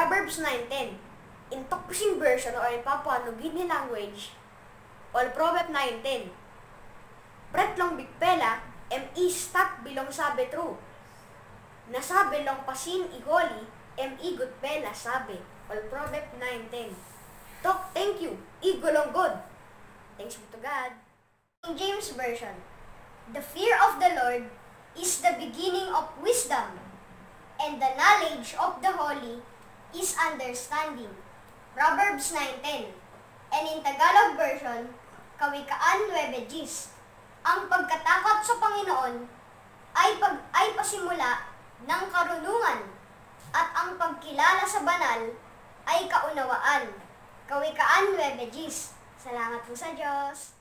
Proverbs 9:10. In Tokpising version or in Papua New Guinea language, or Proverbs 9:10. Bret long bigpela, stat bilong sabi true. Nasabi long pasin igoli, good pela sabi, or Proverbs 9:10. Talk, thank you, igolong good. Thanks be to God. In James version, the fear of the Lord is the beginning of wisdom, and the knowledge of the holy is understanding. Proverbs 9:10. And in Tagalog version, Kawikaan 9:10. Ang pagkatakot sa Panginoon ay pasimula ng karunungan, at ang pagkilala sa banal ay kaunawaan. Kawikaan 9:10. Salamat po sa Diyos.